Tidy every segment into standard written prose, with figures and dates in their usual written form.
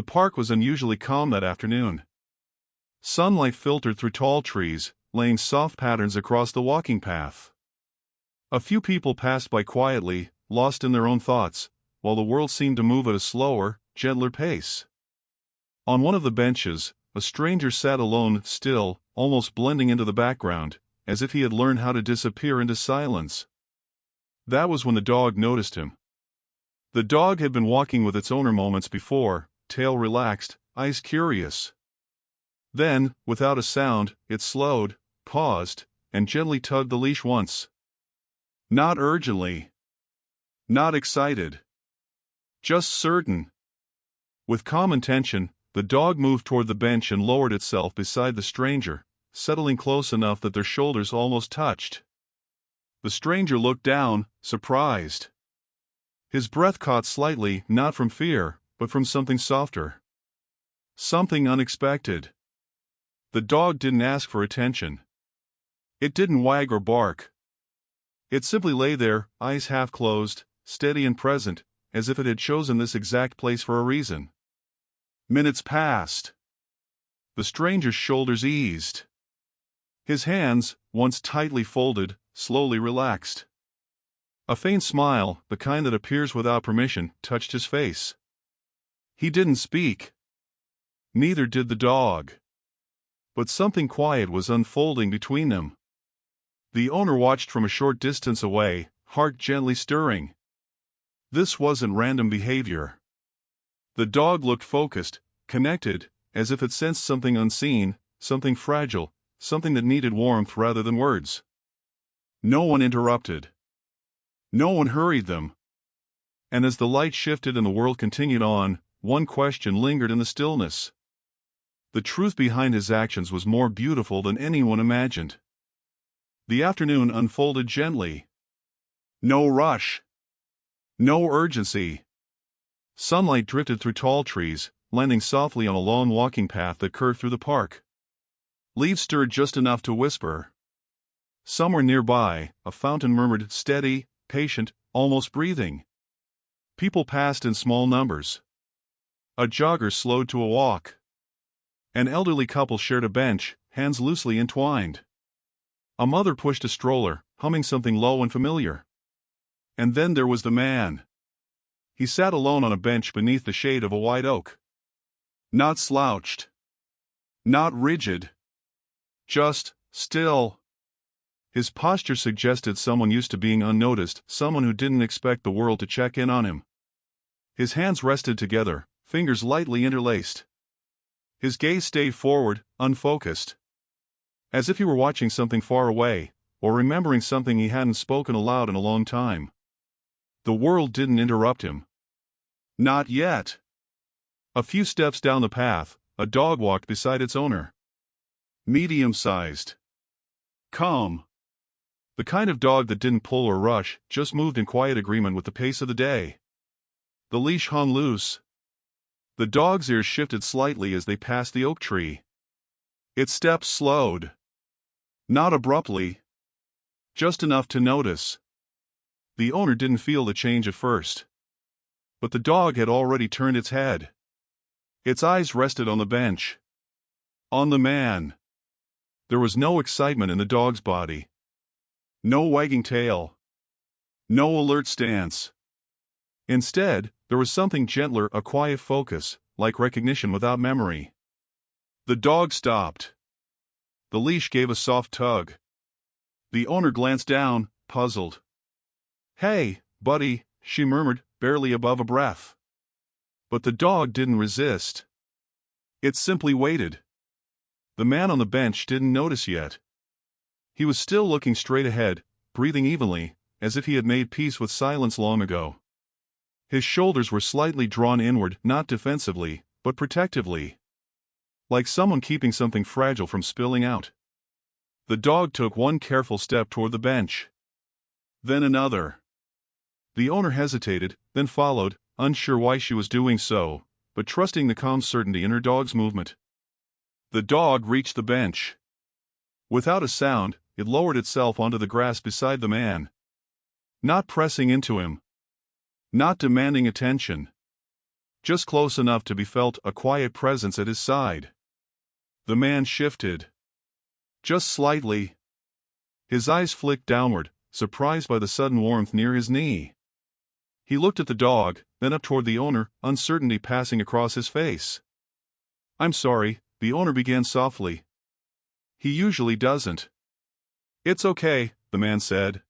The park was unusually calm that afternoon. Sunlight filtered through tall trees, laying soft patterns across the walking path. A few people passed by quietly, lost in their own thoughts, while the world seemed to move at a slower, gentler pace. On one of the benches, a stranger sat alone, still, almost blending into the background, as if he had learned how to disappear into silence. That was when the dog noticed him. The dog had been walking with its owner moments before, tail relaxed, eyes curious. Then, without a sound, it slowed, paused, and gently tugged the leash once. Not urgently. Not excited. Just certain. With calm intention, the dog moved toward the bench and lowered itself beside the stranger, settling close enough that their shoulders almost touched. The stranger looked down, surprised. His breath caught slightly, not from fear, but from something softer. Something unexpected. The dog didn't ask for attention. It didn't wag or bark. It simply lay there, eyes half closed, steady and present, as if it had chosen this exact place for a reason. Minutes passed. The stranger's shoulders eased. His hands, once tightly folded, slowly relaxed. A faint smile, the kind that appears without permission, touched his face. He didn't speak. Neither did the dog. But something quiet was unfolding between them. The owner watched from a short distance away, heart gently stirring. This wasn't random behavior. The dog looked focused, connected, as if it sensed something unseen, something fragile, something that needed warmth rather than words. No one interrupted. No one hurried them. And as the light shifted and the world continued on, one question lingered in the stillness. The truth behind his actions was more beautiful than anyone imagined. The afternoon unfolded gently. No rush. No urgency. Sunlight drifted through tall trees, landing softly on a long walking path that curved through the park. Leaves stirred just enough to whisper. Somewhere nearby, a fountain murmured, steady, patient, almost breathing. People passed in small numbers. A jogger slowed to a walk. An elderly couple shared a bench, hands loosely entwined. A mother pushed a stroller, humming something low and familiar. And then there was the man. He sat alone on a bench beneath the shade of a white oak. Not slouched. Not rigid. Just still. His posture suggested someone used to being unnoticed, someone who didn't expect the world to check in on him. His hands rested together, fingers lightly interlaced. His gaze stayed forward, unfocused. As if he were watching something far away, or remembering something he hadn't spoken aloud in a long time. The world didn't interrupt him. Not yet. A few steps down the path, a dog walked beside its owner. Medium-sized. Calm. The kind of dog that didn't pull or rush, just moved in quiet agreement with the pace of the day. The leash hung loose. The dog's ears shifted slightly as they passed the oak tree. Its steps slowed. Not abruptly. Just enough to notice. The owner didn't feel the change at first. But the dog had already turned its head. Its eyes rested on the bench. On the man. There was no excitement in the dog's body. No wagging tail. No alert stance. Instead, there was something gentler, a quiet focus, like recognition without memory. The dog stopped. The leash gave a soft tug. The owner glanced down, puzzled. "Hey, buddy," she murmured, barely above a breath. But the dog didn't resist. It simply waited. The man on the bench didn't notice yet. He was still looking straight ahead, breathing evenly, as if he had made peace with silence long ago. His shoulders were slightly drawn inward, not defensively, but protectively. Like someone keeping something fragile from spilling out. The dog took one careful step toward the bench. Then another. The owner hesitated, then followed, unsure why she was doing so, but trusting the calm certainty in her dog's movement. The dog reached the bench. Without a sound, it lowered itself onto the grass beside the man. Not pressing into him. Not demanding attention. just close enough to be felt a quiet presence at his side. The man shifted. Just slightly. His eyes flicked downward, surprised by the sudden warmth near his knee. He looked at the dog, then up toward the owner, uncertainty passing across his face. "I'm sorry," the owner began softly. "He usually doesn't." "It's okay," the man said.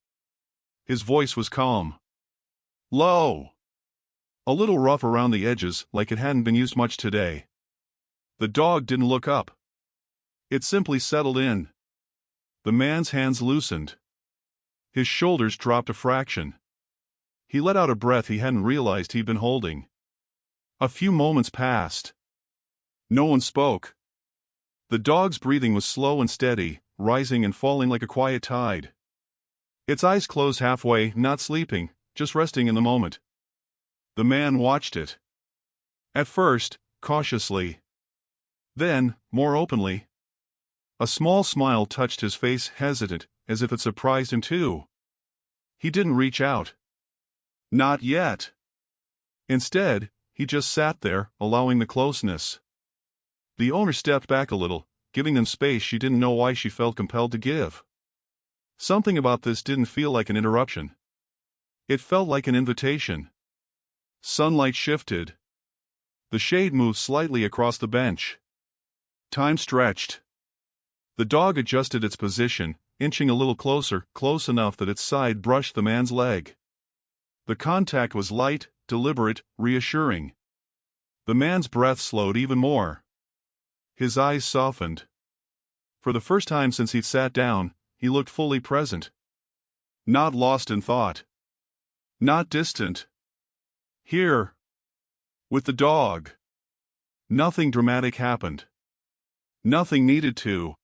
His voice was calm. Low. A little rough around the edges, like it hadn't been used much today. The dog didn't look up. It simply settled in. The man's hands loosened. His shoulders dropped a fraction. He let out a breath he hadn't realized he'd been holding. A few moments passed. No one spoke. The dog's breathing was slow and steady, rising and falling like a quiet tide. Its eyes closed halfway, not sleeping, just resting in the moment. The man watched it. At first, cautiously. Then, more openly. A small smile touched his face, hesitant, as if it surprised him too. He didn't reach out. Not yet. Instead, he just sat there, allowing the closeness. The owner stepped back a little, giving them space she didn't know why she felt compelled to give. Something about this didn't feel like an interruption. It felt like an invitation. Sunlight shifted. The shade moved slightly across the bench. Time stretched. The dog adjusted its position, inching a little closer, close enough that its side brushed the man's leg. The contact was light, deliberate, reassuring. The man's breath slowed even more. His eyes softened. For the first time since he'd sat down, he looked fully present. Not lost in thought. Not distant. Here. With the dog. Nothing dramatic happened. Nothing needed to.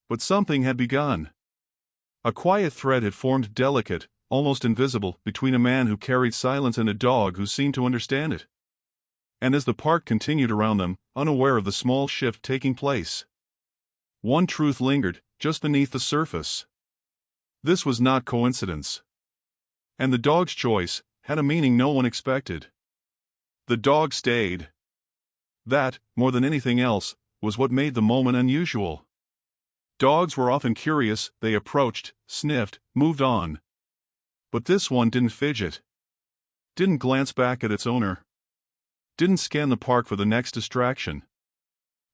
But something had begun. A quiet thread had formed, delicate, almost invisible, between a man who carried silence and a dog who seemed to understand it. And as the park continued around them, unaware of the small shift taking place, one truth lingered, just beneath the surface. This was not coincidence. And the dog's choice had a meaning no one expected. The dog stayed. That, more than anything else, was what made the moment unusual. Dogs were often curious, they approached, sniffed, moved on. But this one didn't fidget. Didn't glance back at its owner. Didn't scan the park for the next distraction.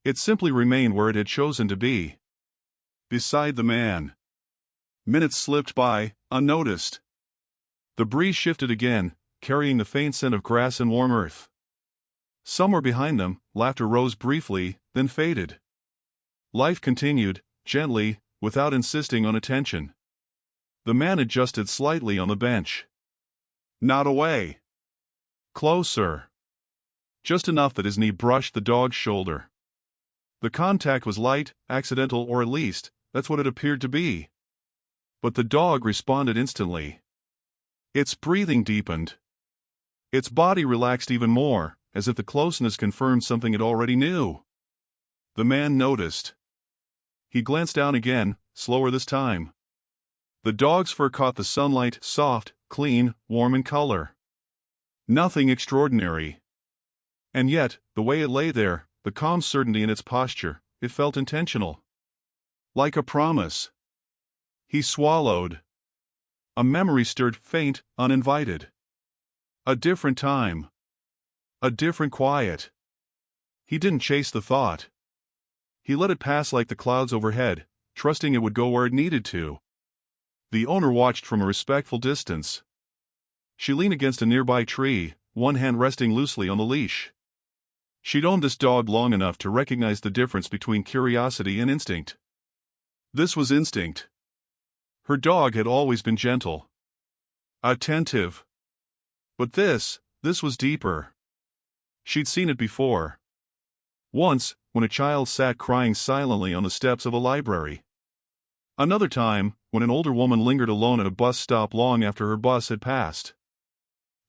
It simply remained where it had chosen to be. Beside the man. Minutes slipped by, unnoticed. The breeze shifted again, carrying the faint scent of grass and warm earth. Somewhere behind them, laughter rose briefly, then faded. Life continued, gently, without insisting on attention. The man adjusted slightly on the bench. Not away. Closer. Just enough that his knee brushed the dog's shoulder. The contact was light, accidental, or at least, that's what it appeared to be. But the dog responded instantly. Its breathing deepened. Its body relaxed even more, as if the closeness confirmed something it already knew. The man noticed. He glanced down again, slower this time. The dog's fur caught the sunlight, soft, clean, warm in color. Nothing extraordinary. And yet, the way it lay there, the calm certainty in its posture, it felt intentional. Like a promise. He swallowed. A memory stirred, faint, uninvited. A different time. A different quiet. He didn't chase the thought. He let it pass like the clouds overhead, trusting it would go where it needed to. The owner watched from a respectful distance. She leaned against a nearby tree, one hand resting loosely on the leash. She'd owned this dog long enough to recognize the difference between curiosity and instinct. This was instinct. Her dog had always been gentle. Attentive. But this was deeper. She'd seen it before. Once, when a child sat crying silently on the steps of a library. Another time, when an older woman lingered alone at a bus stop long after her bus had passed.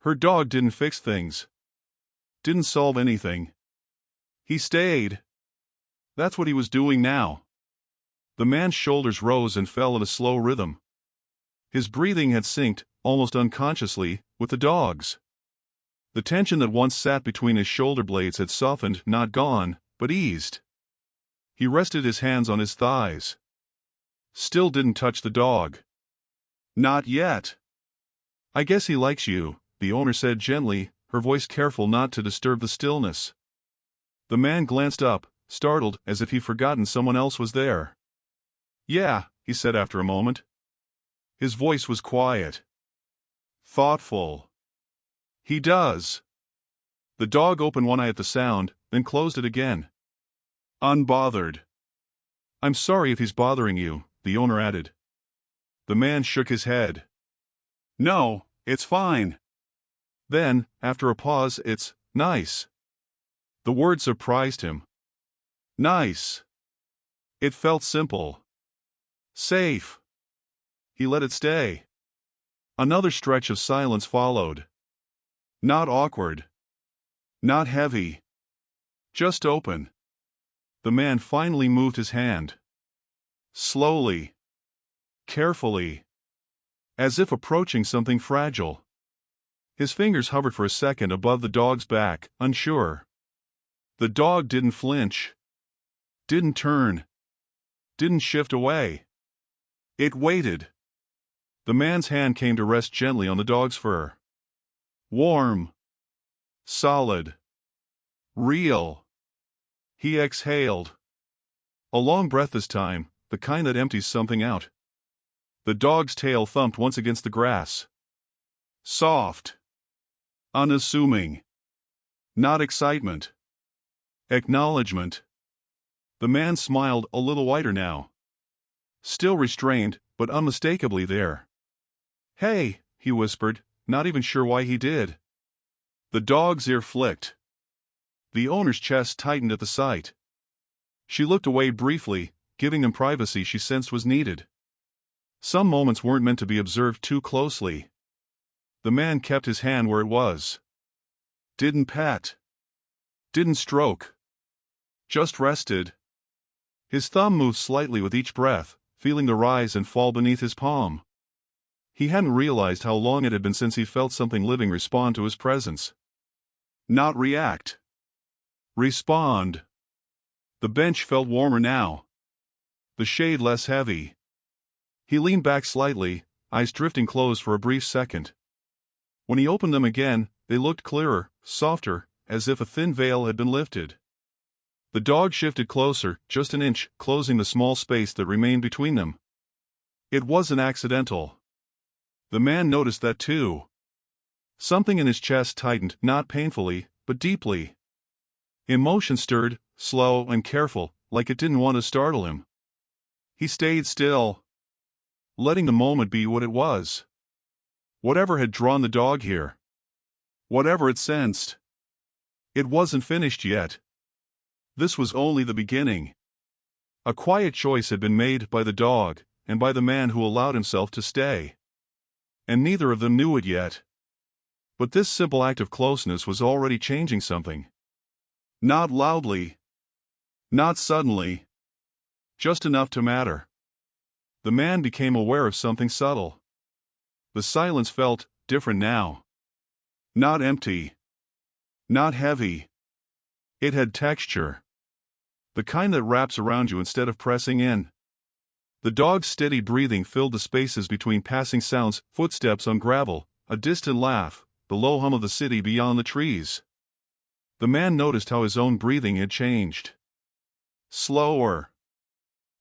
Her dog didn't fix things. Didn't solve anything. He stayed. That's what he was doing now. The man's shoulders rose and fell at a slow rhythm. His breathing had synced, almost unconsciously, with the dog's. The tension that once sat between his shoulder blades had softened, not gone, but eased. He rested his hands on his thighs. Still didn't touch the dog. Not yet. I guess he likes you, the owner said gently, her voice careful not to disturb the stillness. The man glanced up, startled, as if he'd forgotten someone else was there. Yeah, he said after a moment. His voice was quiet. Thoughtful. He does. The dog opened one eye at the sound, then closed it again. Unbothered. I'm sorry if he's bothering you, the owner added. The man shook his head. No, it's fine. Then, after a pause, it's nice. The word surprised him. Nice. It felt simple. Safe. He let it stay. Another stretch of silence followed. Not awkward. Not heavy. Just open. The man finally moved his hand. Slowly. Carefully. As if approaching something fragile. His fingers hovered for a second above the dog's back, unsure. The dog didn't flinch. Didn't turn. Didn't shift away. It waited. The man's hand came to rest gently on the dog's fur. Warm. Solid. Real. He exhaled. A long breath this time, the kind that empties something out. The dog's tail thumped once against the grass. Soft. Unassuming. Not excitement. Acknowledgement. The man smiled a little wider now. Still restrained, but unmistakably there. Hey, he whispered, not even sure why he did. The dog's ear flicked. The owner's chest tightened at the sight. She looked away briefly, giving him privacy she sensed was needed. Some moments weren't meant to be observed too closely. The man kept his hand where it was. Didn't pet. Didn't stroke. Just rested. His thumb moved slightly with each breath, feeling the rise and fall beneath his palm. He hadn't realized how long it had been since he felt something living respond to his presence. Not react. Respond. The bench felt warmer now. The shade less heavy. He leaned back slightly, eyes drifting closed for a brief second. When he opened them again, they looked clearer, softer, as if a thin veil had been lifted. The dog shifted closer, just an inch, closing the small space that remained between them. It wasn't accidental. The man noticed that too. Something in his chest tightened, not painfully, but deeply. Emotion stirred, slow and careful, like it didn't want to startle him. He stayed still, letting the moment be what it was. Whatever had drawn the dog here. Whatever it sensed. It wasn't finished yet. This was only the beginning. A quiet choice had been made by the dog, and by the man who allowed himself to stay. And neither of them knew it yet. But this simple act of closeness was already changing something. Not loudly. Not suddenly. Just enough to matter. The man became aware of something subtle. The silence felt different now. Not empty. Not heavy. It had texture. The kind that wraps around you instead of pressing in. The dog's steady breathing filled the spaces between passing sounds, footsteps on gravel, a distant laugh, the low hum of the city beyond the trees. The man noticed how his own breathing had changed. Slower.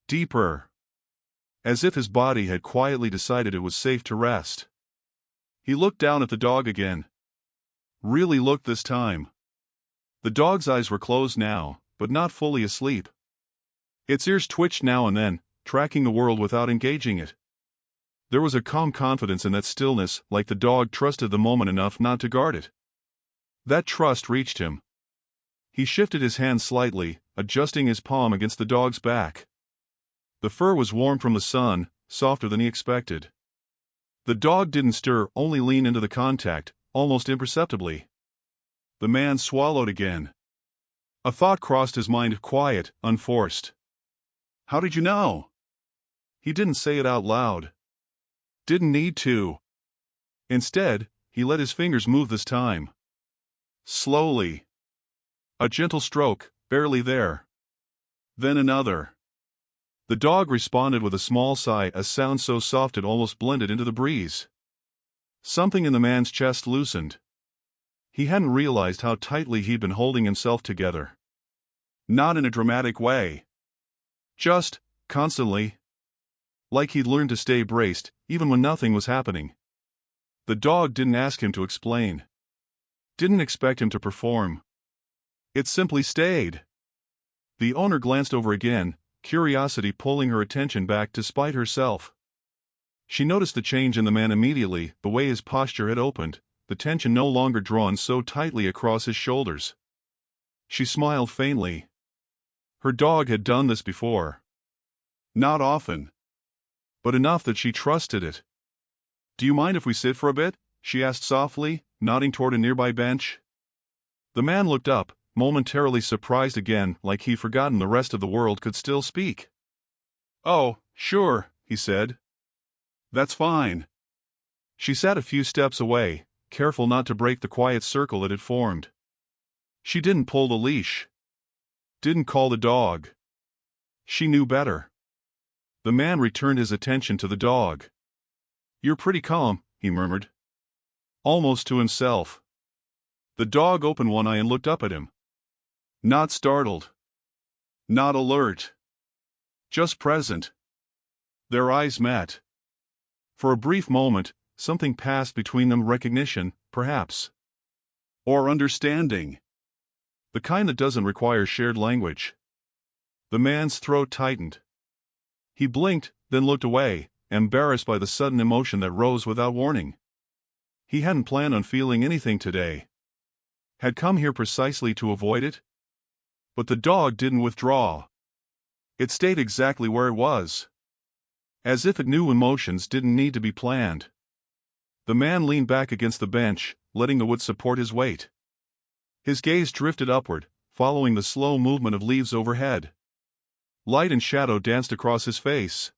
Deeper. As if his body had quietly decided it was safe to rest. He looked down at the dog again. Really looked this time. The dog's eyes were closed now, but not fully asleep. Its ears twitched now and then, tracking the world without engaging it. There was a calm confidence in that stillness, like the dog trusted the moment enough not to guard it. That trust reached him. He shifted his hand slightly, adjusting his palm against the dog's back. The fur was warm from the sun, softer than he expected. The dog didn't stir, only lean into the contact, almost imperceptibly. The man swallowed again. A thought crossed his mind, quiet, unforced. How did you know? He didn't say it out loud. Didn't need to. Instead, he let his fingers move this time. Slowly. A gentle stroke, barely there. Then another. The dog responded with a small sigh, a sound so soft it almost blended into the breeze. Something in the man's chest loosened. He hadn't realized how tightly he'd been holding himself together. Not in a dramatic way. Just, constantly. Like he'd learned to stay braced, even when nothing was happening. The dog didn't ask him to explain. Didn't expect him to perform. It simply stayed. The owner glanced over again, curiosity pulling her attention back despite herself. She noticed the change in the man immediately, the way his posture had opened, the tension no longer drawn so tightly across his shoulders. She smiled faintly. Her dog had done this before. Not often. But enough that she trusted it. "Do you mind if we sit for a bit?" she asked softly, nodding toward a nearby bench. The man looked up, momentarily surprised again, like he'd forgotten the rest of the world could still speak. "Oh, sure," he said. "That's fine." She sat a few steps away, careful not to break the quiet circle it had formed. She didn't pull the leash. Didn't call the dog. She knew better. The man returned his attention to the dog. "You're pretty calm," he murmured. Almost to himself. The dog opened one eye and looked up at him. Not startled. Not alert. Just present. Their eyes met. For a brief moment, something passed between them, recognition, perhaps. Or understanding. The kind that doesn't require shared language. The man's throat tightened. He blinked, then looked away, embarrassed by the sudden emotion that rose without warning. He hadn't planned on feeling anything today. Had come here precisely to avoid it. But the dog didn't withdraw. It stayed exactly where it was. As if it knew emotions didn't need to be planned. The man leaned back against the bench, letting the wood support his weight. His gaze drifted upward, following the slow movement of leaves overhead. Light and shadow danced across his face.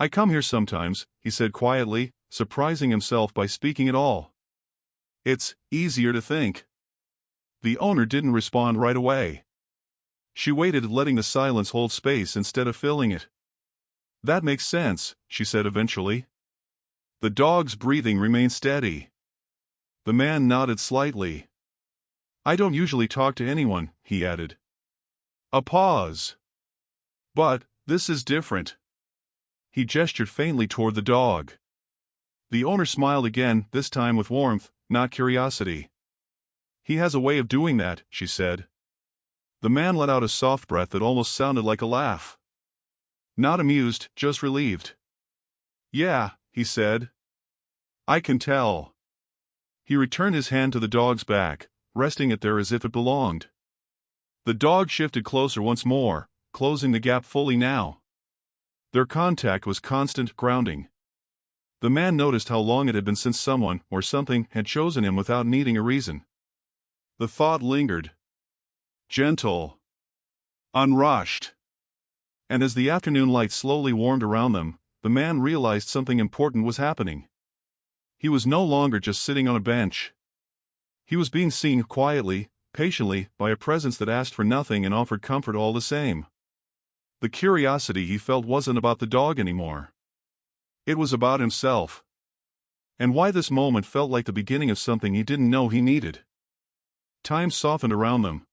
"I come here sometimes," he said quietly, surprising himself by speaking at all. "It's easier to think." The owner didn't respond right away. She waited, letting the silence hold space instead of filling it. "That makes sense," she said eventually. The dog's breathing remained steady. The man nodded slightly. "I don't usually talk to anyone," he added. A pause. "But this is different." He gestured faintly toward the dog. The owner smiled again, this time with warmth, not curiosity. "He has a way of doing that," she said. The man let out a soft breath that almost sounded like a laugh. Not amused, just relieved. "Yeah," he said. "I can tell." He returned his hand to the dog's back, resting it there as if it belonged. The dog shifted closer once more, closing the gap fully now. Their contact was constant, grounding. The man noticed how long it had been since someone, or something, had chosen him without needing a reason. The thought lingered. Gentle. Unrushed. And as the afternoon light slowly warmed around them, the man realized something important was happening. He was no longer just sitting on a bench. He was being seen quietly, patiently, by a presence that asked for nothing and offered comfort all the same. The curiosity he felt wasn't about the dog anymore. It was about himself. And why this moment felt like the beginning of something he didn't know he needed. Time softened around them.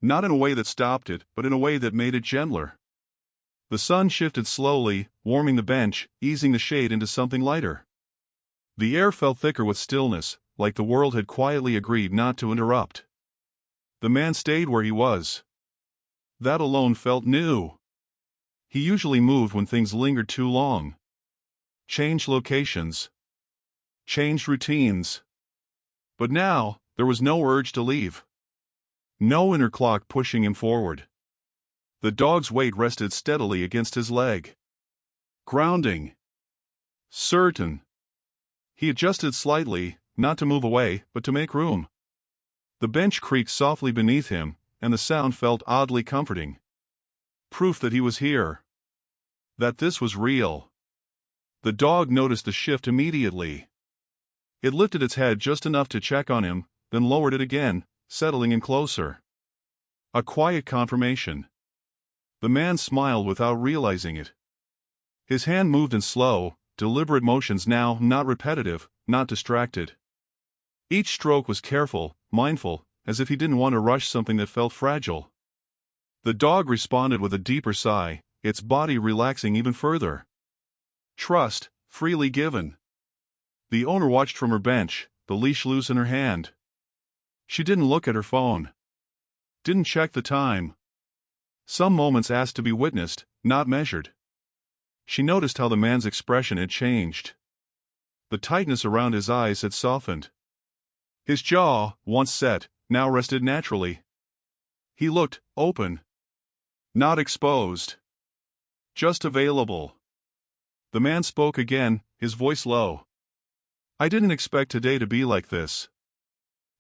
Not in a way that stopped it, but in a way that made it gentler. The sun shifted slowly, warming the bench, easing the shade into something lighter. The air felt thicker with stillness, like the world had quietly agreed not to interrupt. The man stayed where he was. That alone felt new. He usually moved when things lingered too long. Changed locations. Changed routines. But now, there was no urge to leave. No inner clock pushing him forward. The dog's weight rested steadily against his leg. Grounding. Certain. He adjusted slightly, not to move away, but to make room. The bench creaked softly beneath him, and the sound felt oddly comforting. Proof that he was here. That this was real. The dog noticed the shift immediately. It lifted its head just enough to check on him, then lowered it again, settling in closer. A quiet confirmation. The man smiled without realizing it. His hand moved in slow, deliberate motions now, not repetitive, not distracted. Each stroke was careful, mindful, as if he didn't want to rush something that felt fragile. The dog responded with a deeper sigh, its body relaxing even further. Trust, freely given. The owner watched from her bench, the leash loose in her hand. She didn't look at her phone. Didn't check the time. Some moments asked to be witnessed, not measured. She noticed how the man's expression had changed. The tightness around his eyes had softened. His jaw, once set, now rested naturally. He looked open. Not exposed. Just available. The man spoke again, his voice low. I didn't expect today to be like this.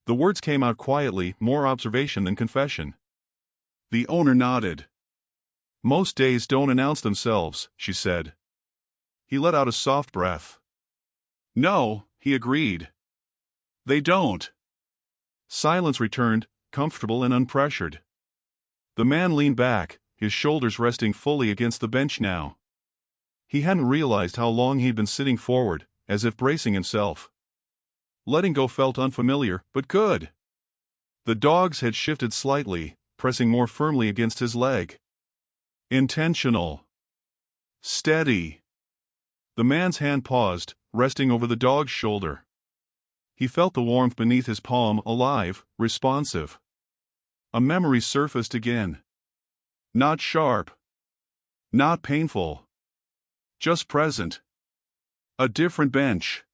The words came out quietly, more observation than confession. The owner nodded. Most days don't announce themselves, she said. He let out a soft breath. No, he agreed. They don't. Silence returned, comfortable and unpressured. The man leaned back, his shoulders resting fully against the bench now. He hadn't realized how long he'd been sitting forward, as if bracing himself. Letting go felt unfamiliar, but good. The dog's head shifted slightly, pressing more firmly against his leg. Intentional. Steady. The man's hand paused, resting over the dog's shoulder. He felt the warmth beneath his palm, alive, responsive. A memory surfaced again. Not sharp. Not painful. Just present. A different bench.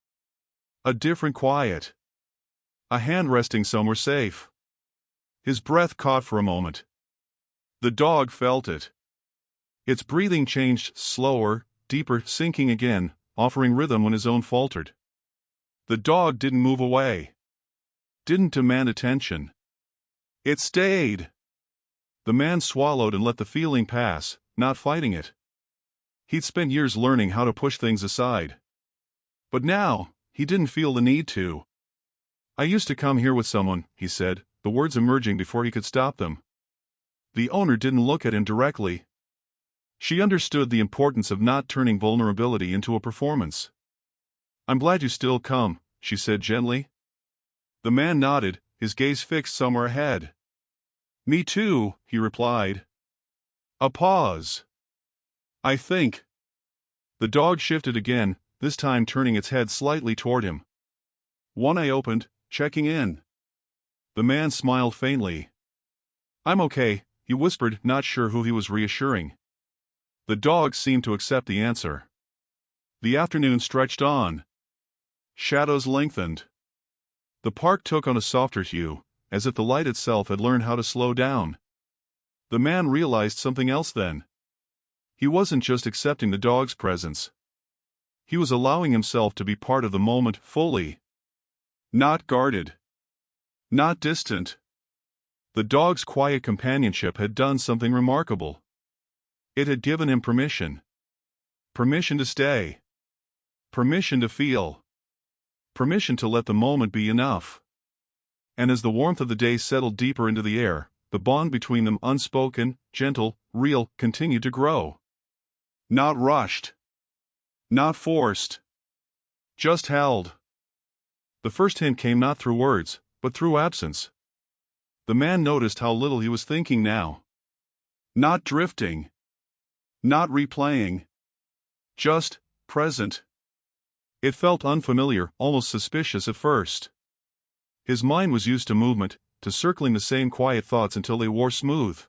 A different quiet. A hand resting somewhere safe. His breath caught for a moment. The dog felt it. Its breathing changed, slower, deeper, sinking again, offering rhythm when his own faltered. The dog didn't move away. Didn't demand attention. It stayed. The man swallowed and let the feeling pass, not fighting it. He'd spent years learning how to push things aside. But now, he didn't feel the need to. I used to come here with someone, he said, the words emerging before he could stop them. The owner didn't look at him directly. She understood the importance of not turning vulnerability into a performance. I'm glad you still come, she said gently. The man nodded, his gaze fixed somewhere ahead. Me too, he replied. A pause. I think. The dog shifted again, this time turning its head slightly toward him. One eye opened, checking in. The man smiled faintly. I'm okay, he whispered, not sure who he was reassuring. The dog seemed to accept the answer. The afternoon stretched on. Shadows lengthened. The park took on a softer hue, as if the light itself had learned how to slow down. The man realized something else then. He wasn't just accepting the dog's presence. He was allowing himself to be part of the moment fully. Not guarded. Not distant. The dog's quiet companionship had done something remarkable. It had given him permission. Permission to stay. Permission to feel. Permission to let the moment be enough. And as the warmth of the day settled deeper into the air, the bond between them, unspoken, gentle, real, continued to grow. Not rushed. Not forced. Just held. The first hint came not through words, but through absence. The man noticed how little he was thinking now. Not drifting. Not replaying. Just present. It felt unfamiliar, almost suspicious at first. His mind was used to movement, to circling the same quiet thoughts until they wore smooth.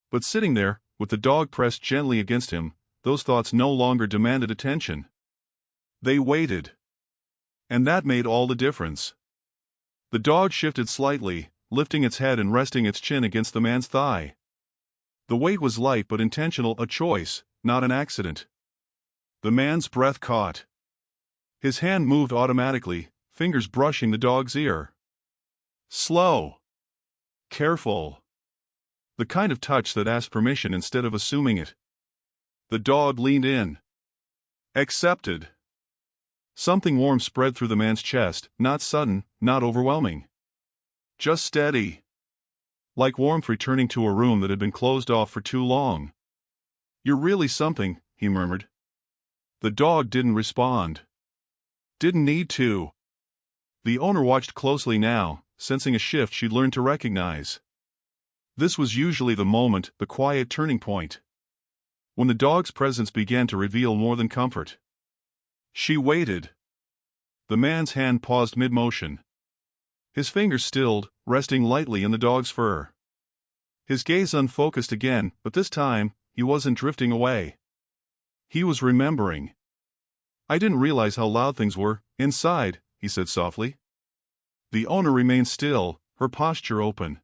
But sitting there, with the dog pressed gently against him, those thoughts no longer demanded attention. They waited. And that made all the difference. The dog shifted slightly, lifting its head and resting its chin against the man's thigh. The weight was light but intentional, a choice, not an accident. The man's breath caught. His hand moved automatically, fingers brushing the dog's ear. Slow. Careful. The kind of touch that asked permission instead of assuming it. The dog leaned in. Accepted. Something warm spread through the man's chest, not sudden, not overwhelming. Just steady. Like warmth returning to a room that had been closed off for too long. You're really something, he murmured. The dog didn't respond. Didn't need to. The owner watched closely now, sensing a shift she'd learned to recognize. This was usually the moment, the quiet turning point. When the dog's presence began to reveal more than comfort. She waited. The man's hand paused mid-motion. His fingers stilled, resting lightly in the dog's fur. His gaze unfocused again, but this time, he wasn't drifting away. He was remembering. I didn't realize how loud things were, inside, he said softly. The owner remained still, her posture open.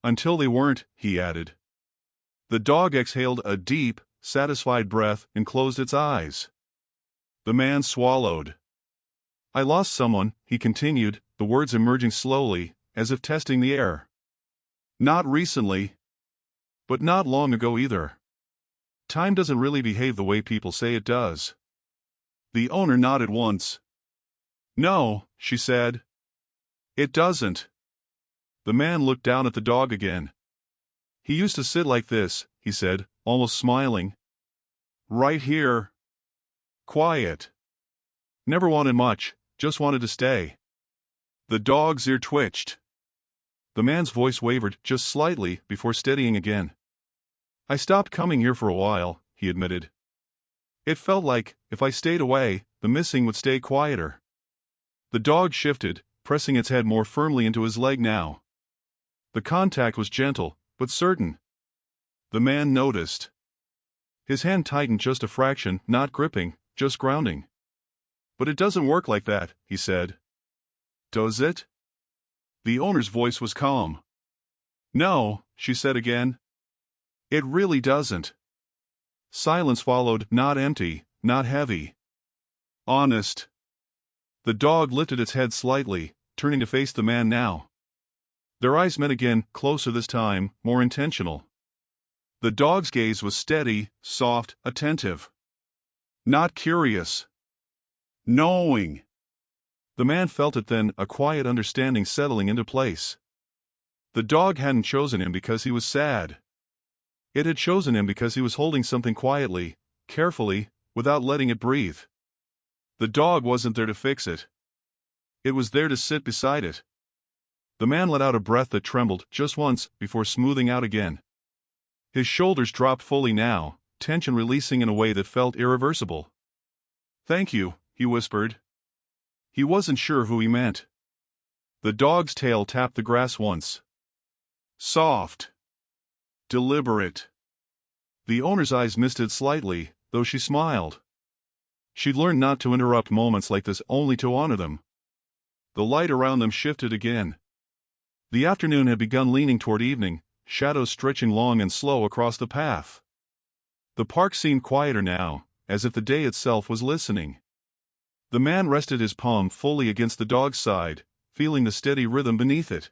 Until they weren't, he added. The dog exhaled a deep, satisfied breath and closed its eyes. The man swallowed. I lost someone, he continued, the words emerging slowly, as if testing the air. Not recently. But not long ago either. Time doesn't really behave the way people say it does. The owner nodded once. No, she said. It doesn't. The man looked down at the dog again. He used to sit like this, he said, almost smiling. Right here. Quiet. Never wanted much, just wanted to stay. The dog's ear twitched. The man's voice wavered just slightly before steadying again. I stopped coming here for a while, he admitted. It felt like, if I stayed away, the missing would stay quieter. The dog shifted, pressing its head more firmly into his leg now. The contact was gentle, but certain. The man noticed. His hand tightened just a fraction, not gripping, just grounding. But it doesn't work like that, he said. Does it? The owner's voice was calm. No, she said again. It really doesn't. Silence followed, not empty, not heavy. Honest. The dog lifted its head slightly, turning to face the man now. Their eyes met again, closer this time, more intentional. The dog's gaze was steady, soft, attentive. Not curious. Knowing. The man felt it then, a quiet understanding settling into place. The dog hadn't chosen him because he was sad. It had chosen him because he was holding something quietly, carefully, without letting it breathe. The dog wasn't there to fix it. It was there to sit beside it. The man let out a breath that trembled just once before smoothing out again. His shoulders dropped fully now, tension releasing in a way that felt irreversible. Thank you, he whispered. He wasn't sure who he meant. The dog's tail tapped the grass once. Soft. Deliberate. The owner's eyes misted slightly, though she smiled. She'd learned not to interrupt moments like this, only to honor them. The light around them shifted again. The afternoon had begun leaning toward evening, shadows stretching long and slow across the path. The park seemed quieter now, as if the day itself was listening. The man rested his palm fully against the dog's side, feeling the steady rhythm beneath it.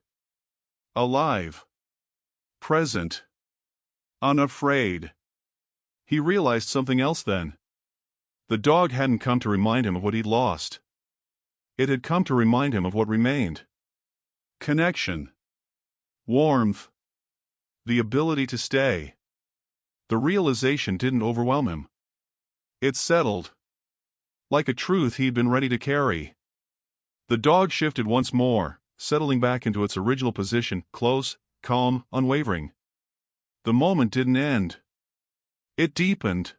Alive. Present. Unafraid. He realized something else then. The dog hadn't come to remind him of what he'd lost. It had come to remind him of what remained. Connection. Warmth. The ability to stay. The realization didn't overwhelm him. It settled. Like a truth he'd been ready to carry. The dog shifted once more, settling back into its original position, close, calm, unwavering. The moment didn't end. It deepened.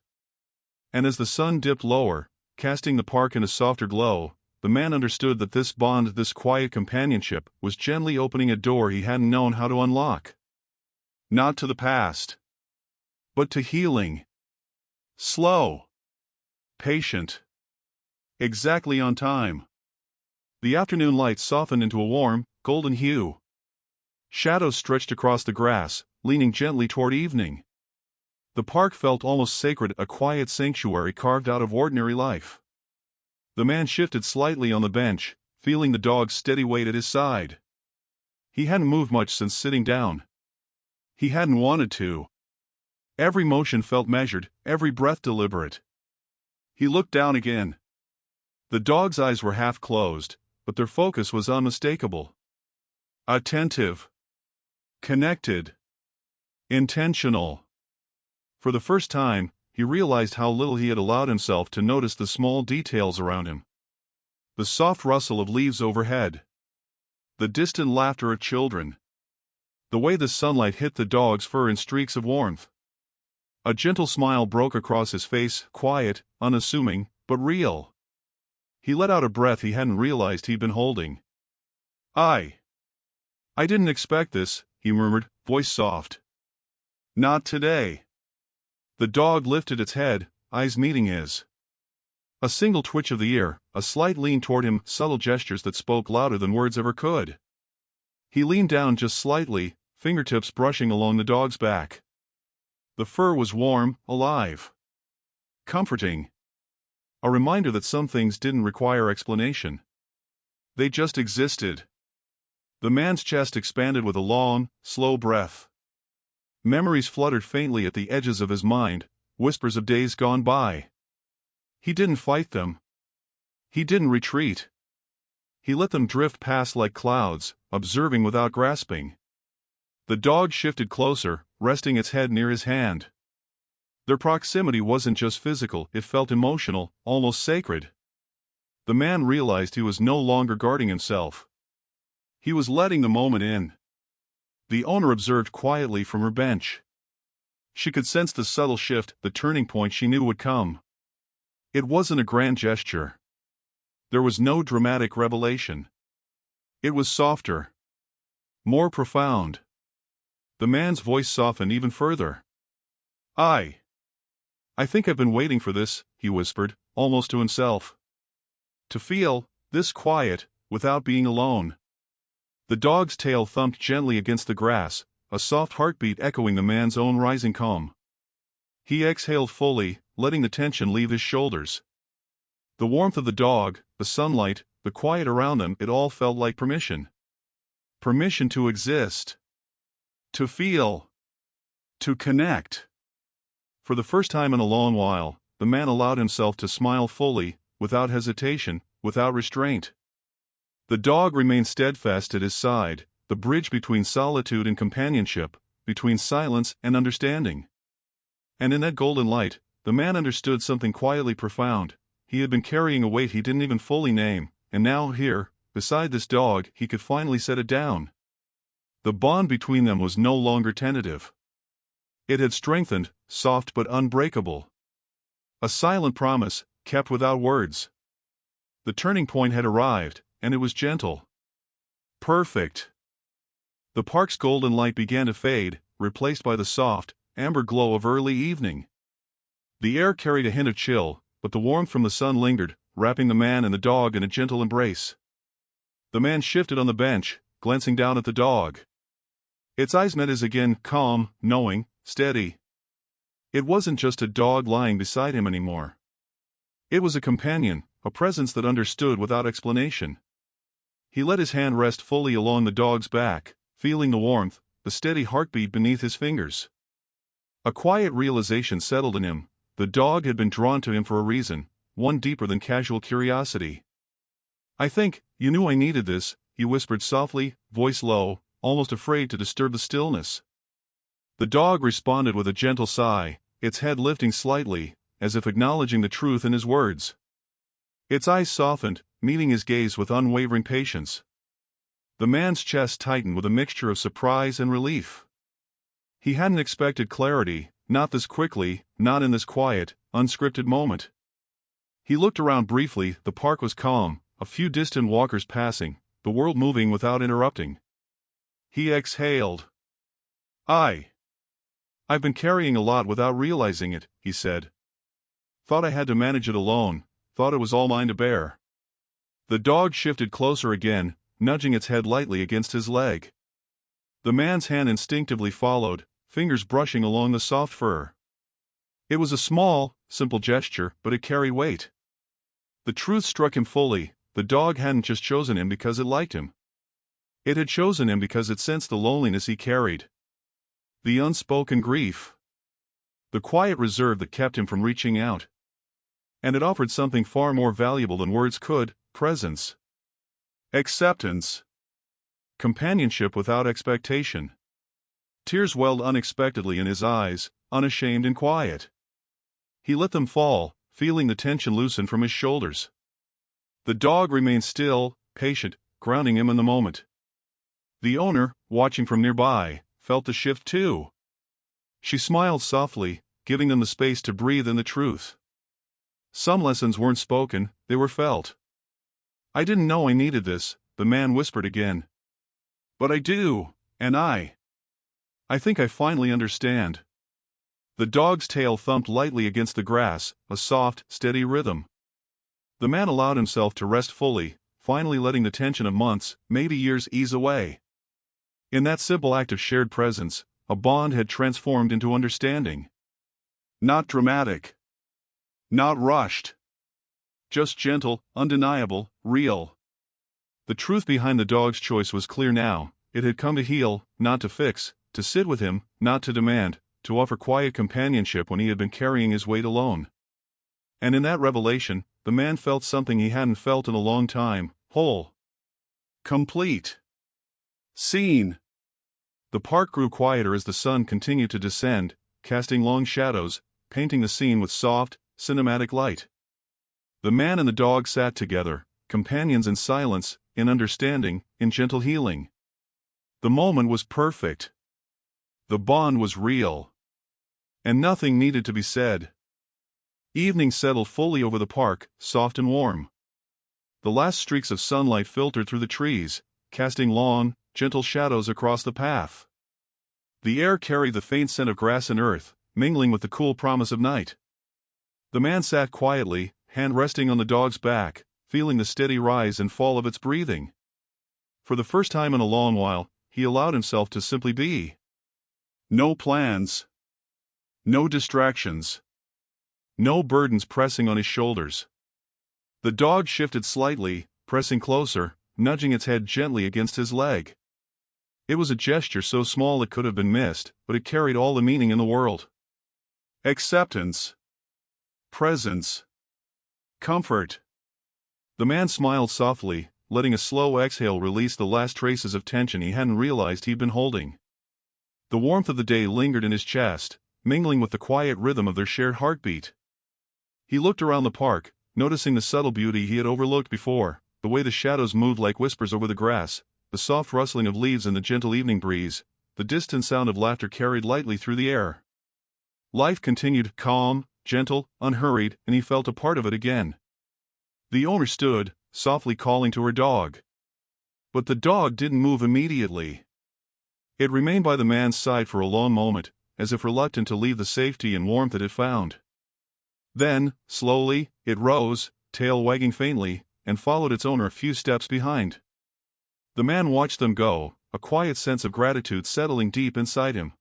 And as the sun dipped lower, casting the park in a softer glow, the man understood that this bond, this quiet companionship, was gently opening a door he hadn't known how to unlock. Not to the past, but to healing. Slow. Patient. Exactly on time. The afternoon light softened into a warm, golden hue. Shadows stretched across the grass, leaning gently toward evening. The park felt almost sacred, a quiet sanctuary carved out of ordinary life. The man shifted slightly on the bench, feeling the dog's steady weight at his side. He hadn't moved much since sitting down. He hadn't wanted to. Every motion felt measured, every breath deliberate. He looked down again. The dog's eyes were half closed, but their focus was unmistakable. attentive, connected, intentional. For the first time, he realized how little he had allowed himself to notice the small details around him. The soft rustle of leaves overhead. The distant laughter of children. The way the sunlight hit the dog's fur in streaks of warmth. A gentle smile broke across his face, quiet, unassuming, but real. He let out a breath he hadn't realized he'd been holding. I didn't expect this, he murmured, voice soft. Not today. The dog lifted its head, eyes meeting his. A single twitch of the ear, a slight lean toward him, subtle gestures that spoke louder than words ever could. He leaned down just slightly, fingertips brushing along the dog's back. The fur was warm, alive. Comforting. A reminder that some things didn't require explanation. They just existed. The man's chest expanded with a long, slow breath. Memories fluttered faintly at the edges of his mind, whispers of days gone by. He didn't fight them. He didn't retreat. He let them drift past like clouds, observing without grasping. The dog shifted closer, resting its head near his hand. Their proximity wasn't just physical, it felt emotional, almost sacred. The man realized he was no longer guarding himself. He was letting the moment in. The owner observed quietly from her bench. She could sense the subtle shift, the turning point she knew would come. It wasn't a grand gesture. There was no dramatic revelation. It was softer. More profound. The man's voice softened even further. I think I've been waiting for this, he whispered, almost to himself. To feel this quiet, without being alone. The dog's tail thumped gently against the grass, a soft heartbeat echoing the man's own rising calm. He exhaled fully, letting the tension leave his shoulders. The warmth of the dog, the sunlight, the quiet around them, it all felt like permission. Permission to exist. To feel. To connect. For the first time in a long while, the man allowed himself to smile fully, without hesitation, without restraint. The dog remained steadfast at his side, the bridge between solitude and companionship, between silence and understanding. And in that golden light, the man understood something quietly profound. He had been carrying a weight he didn't even fully name, and now here, beside this dog, he could finally set it down. The bond between them was no longer tentative. It had strengthened, soft but unbreakable. A silent promise, kept without words. The turning point had arrived, and it was gentle. Perfect. The park's golden light began to fade, replaced by the soft, amber glow of early evening. The air carried a hint of chill, but the warmth from the sun lingered, wrapping the man and the dog in a gentle embrace. The man shifted on the bench, glancing down at the dog. Its eyes met his again, calm, knowing, steady. It wasn't just a dog lying beside him anymore. It was a companion, a presence that understood without explanation. He let his hand rest fully along the dog's back, feeling the warmth, the steady heartbeat beneath his fingers. A quiet realization settled in him. The dog had been drawn to him for a reason, one deeper than casual curiosity. I think, you knew I needed this, he whispered softly, voice low, almost afraid to disturb the stillness. The dog responded with a gentle sigh, its head lifting slightly, as if acknowledging the truth in his words. Its eyes softened, meeting his gaze with unwavering patience. The man's chest tightened with a mixture of surprise and relief. He hadn't expected clarity, not this quickly, not in this quiet, unscripted moment. He looked around briefly, the park was calm, a few distant walkers passing, the world moving without interrupting. He exhaled. I've been carrying a lot without realizing it, he said. Thought I had to manage it alone, thought it was all mine to bear. The dog shifted closer again, nudging its head lightly against his leg. The man's hand instinctively followed, fingers brushing along the soft fur. It was a small, simple gesture, but it carried weight. The truth struck him fully, the dog hadn't just chosen him because it liked him. It had chosen him because it sensed the loneliness he carried. The unspoken grief. The quiet reserve that kept him from reaching out. And it offered something far more valuable than words could, presence. Acceptance. Companionship without expectation. Tears welled unexpectedly in his eyes, unashamed and quiet. He let them fall, feeling the tension loosen from his shoulders. The dog remained still, patient, grounding him in the moment. The owner, watching from nearby, felt the shift too. She smiled softly, giving them the space to breathe in the truth. Some lessons weren't spoken, they were felt. "I didn't know I needed this," the man whispered again. "But I do, and I think I finally understand." The dog's tail thumped lightly against the grass, a soft, steady rhythm. The man allowed himself to rest fully, finally letting the tension of months, maybe years, ease away. In that simple act of shared presence, a bond had transformed into understanding. Not dramatic. Not rushed. Just gentle, undeniable, real. The truth behind the dog's choice was clear now. It had come to heal, not to fix, to sit with him, not to demand, to offer quiet companionship when he had been carrying his weight alone. And in that revelation, the man felt something he hadn't felt in a long time: whole. Complete. Seen. The park grew quieter as the sun continued to descend, casting long shadows, painting the scene with soft, cinematic light. The man and the dog sat together, companions in silence, in understanding, in gentle healing. The moment was perfect. The bond was real. And nothing needed to be said. Evening settled fully over the park, soft and warm. The last streaks of sunlight filtered through the trees, casting long, gentle shadows across the path. The air carried the faint scent of grass and earth, mingling with the cool promise of night. The man sat quietly, hand resting on the dog's back, feeling the steady rise and fall of its breathing. For the first time in a long while, he allowed himself to simply be. No plans. No distractions. No burdens pressing on his shoulders. The dog shifted slightly, pressing closer, nudging its head gently against his leg. It was a gesture so small it could have been missed, but it carried all the meaning in the world. Acceptance. Presence. Comfort. The man smiled softly, letting a slow exhale release the last traces of tension he hadn't realized he'd been holding. The warmth of the day lingered in his chest, mingling with the quiet rhythm of their shared heartbeat. He looked around the park, noticing the subtle beauty he had overlooked before, the way the shadows moved like whispers over the grass, the soft rustling of leaves in the gentle evening breeze, the distant sound of laughter carried lightly through the air. Life continued, calm, gentle, unhurried, and he felt a part of it again. The owner stood, softly calling to her dog. But the dog didn't move immediately. It remained by the man's side for a long moment, as if reluctant to leave the safety and warmth it had found. Then, slowly, it rose, tail wagging faintly, and followed its owner a few steps behind. The man watched them go, a quiet sense of gratitude settling deep inside him.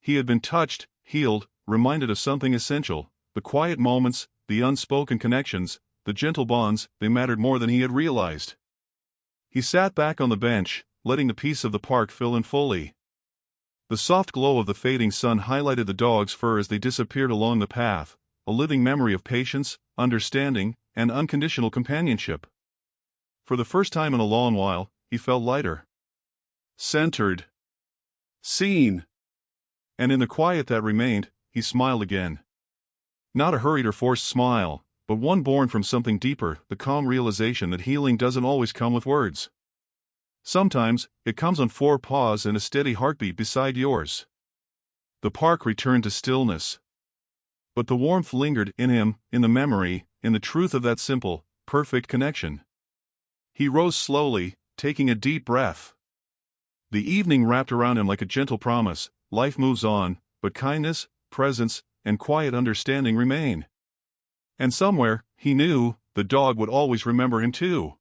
He had been touched, healed, reminded of something essential: the quiet moments, the unspoken connections, the gentle bonds. They mattered more than he had realized. He sat back on the bench, letting the peace of the park fill in fully. The soft glow of the fading sun highlighted the dog's fur as they disappeared along the path, a living memory of patience, understanding, and unconditional companionship. For the first time in a long while, he felt lighter. Centered. Seen. And in the quiet that remained, he smiled again. Not a hurried or forced smile, but one born from something deeper, the calm realization that healing doesn't always come with words. Sometimes, it comes on 4 paws and a steady heartbeat beside yours. The park returned to stillness. But the warmth lingered in him, in the memory, in the truth of that simple, perfect connection. He rose slowly, taking a deep breath. The evening wrapped around him like a gentle promise: life moves on, but kindness, presence, and quiet understanding remain. And somewhere, he knew, the dog would always remember him too.